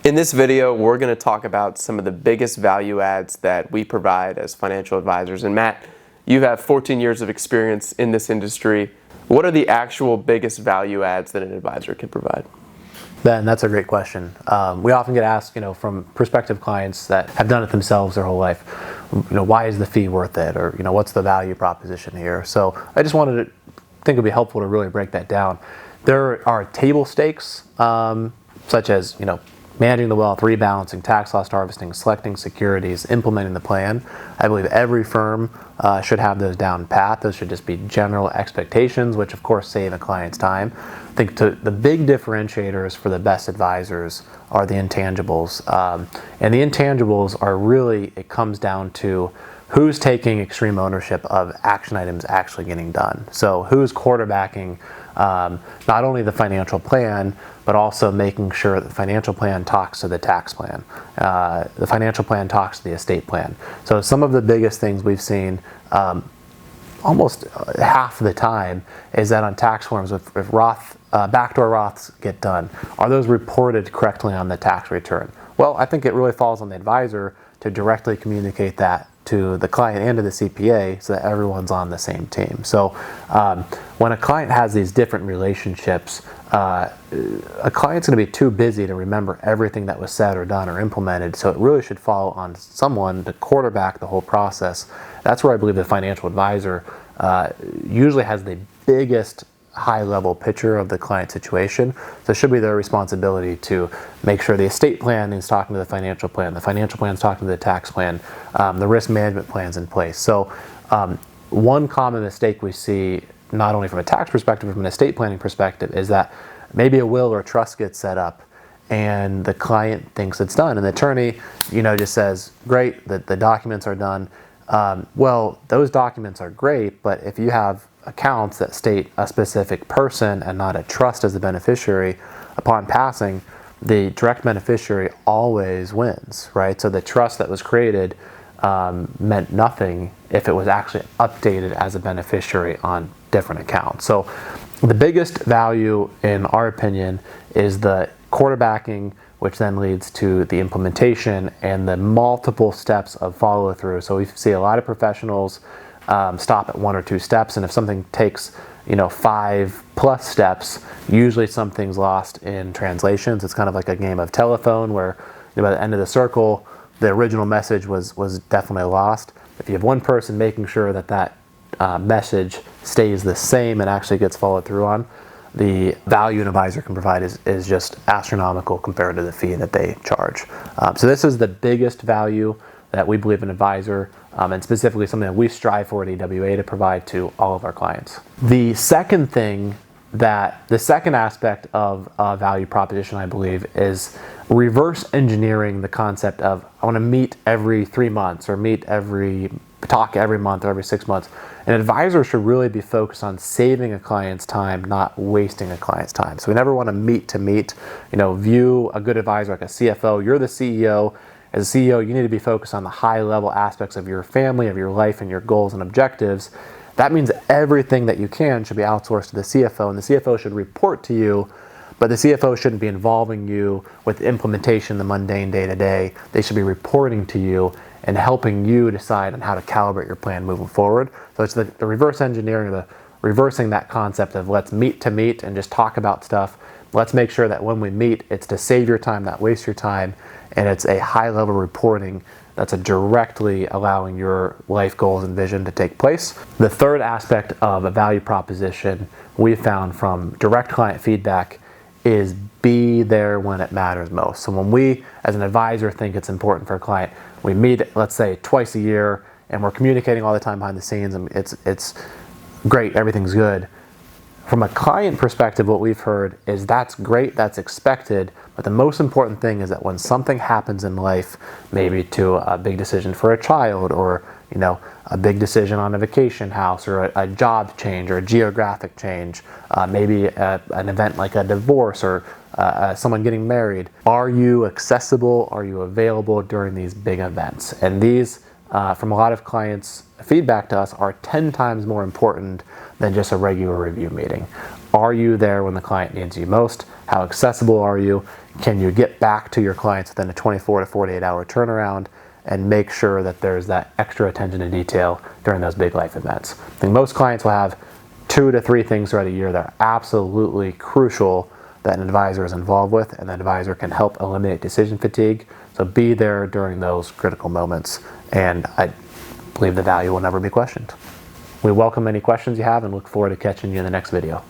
In this video, we're going to talk about some of the biggest value adds that we provide as financial advisors. And Matt, you have 14 years of experience in this industry. What are the actual biggest value adds that an advisor can provide? Ben, that's a great question. We often get asked, from prospective clients that have done it themselves their whole life, why is the fee worth it? Or, what's the value proposition here? So I just think it'd be helpful to really break that down. There are table stakes, such as, managing the wealth, rebalancing, tax loss harvesting, selecting securities, implementing the plan. I believe every firm should have those down pat. Those should just be general expectations, which of course save a client's time. I think the big differentiators for the best advisors are the intangibles. And the intangibles are really, it comes down to who's taking extreme ownership of action items actually getting done. So who's quarterbacking not only the financial plan, but also making sure that the financial plan talks to the tax plan. The financial plan talks to the estate plan. So some of the biggest things we've seen almost half the time is that on tax forms, if backdoor Roths get done, are those reported correctly on the tax return? Well, I think it really falls on the advisor to directly communicate that to the client and to the CPA so that everyone's on the same team. So when a client has these different relationships, a client's going to be too busy to remember everything that was said or done or implemented, so it really should fall on someone to quarterback the whole process. That's where I believe the financial advisor usually has the biggest high-level picture of the client situation. So it should be their responsibility to make sure the estate plan is talking to the financial plan is talking to the tax plan, the risk management plan's in place. So one common mistake we see, not only from a tax perspective, but from an estate planning perspective, is that maybe a will or a trust gets set up and the client thinks it's done, and the attorney, just says, great, the documents are done. Well, those documents are great, but if you have accounts that state a specific person and not a trust as the beneficiary, upon passing, the direct beneficiary always wins, right? So the trust that was created meant nothing if it was actually updated as a beneficiary on different accounts. So the biggest value, in our opinion, is the quarterbacking, which then leads to the implementation and the multiple steps of follow through. So we see a lot of professionals stop at one or two steps, and if something takes 5+ steps, usually something's lost in translations. It's kind of like a game of telephone where by the end of the circle, the original message was definitely lost. If you have one person making sure that message stays the same and actually gets followed through on, the value an advisor can provide is just astronomical compared to the fee that they charge. So this is the biggest value that we believe an advisor, and specifically something that we strive for at EWA to provide to all of our clients. The second aspect of value proposition, I believe, is reverse engineering the concept of, I want to meet every 3 months or talk every month or every 6 months. An advisor should really be focused on saving a client's time, not wasting a client's time. So we never want to meet. View a good advisor like a CFO. You're the CEO. As a CEO, you need to be focused on the high-level aspects of your family, of your life, and your goals and objectives. That means everything that you can should be outsourced to the CFO, and the CFO should report to you, but the CFO shouldn't be involving you with the implementation, the mundane day-to-day. They should be reporting to you and helping you decide on how to calibrate your plan moving forward. So it's the reverse engineering, the reversing that concept of let's meet and just talk about stuff. Let's make sure that when we meet, it's to save your time, not waste your time, and it's a high-level reporting that's directly allowing your life goals and vision to take place. The third aspect of a value proposition we found from direct client feedback is be there when it matters most. So when we, as an advisor, think it's important for a client, we meet, let's say, twice a year, and we're communicating all the time behind the scenes, and it's great, everything's good. From a client perspective, what we've heard is that's great, that's expected, but the most important thing is that when something happens in life, maybe to a big decision for a child, or a big decision on a vacation house, or a job change, or a geographic change, maybe an event like a divorce, or someone getting married, are you accessible, are you available during these big events? And these, from a lot of clients' feedback to us, are 10 times more important than just a regular review meeting. Are you there when the client needs you most? How accessible are you? can you get back to your clients within a 24 to 48 hour turnaround and make sure that there's that extra attention to detail during those big life events. I think most clients will have 2 to 3 things throughout a year that are absolutely crucial that an advisor is involved with, and the advisor can help eliminate decision fatigue. So be there during those critical moments, and I believe the value will never be questioned. We welcome any questions you have and look forward to catching you in the next video.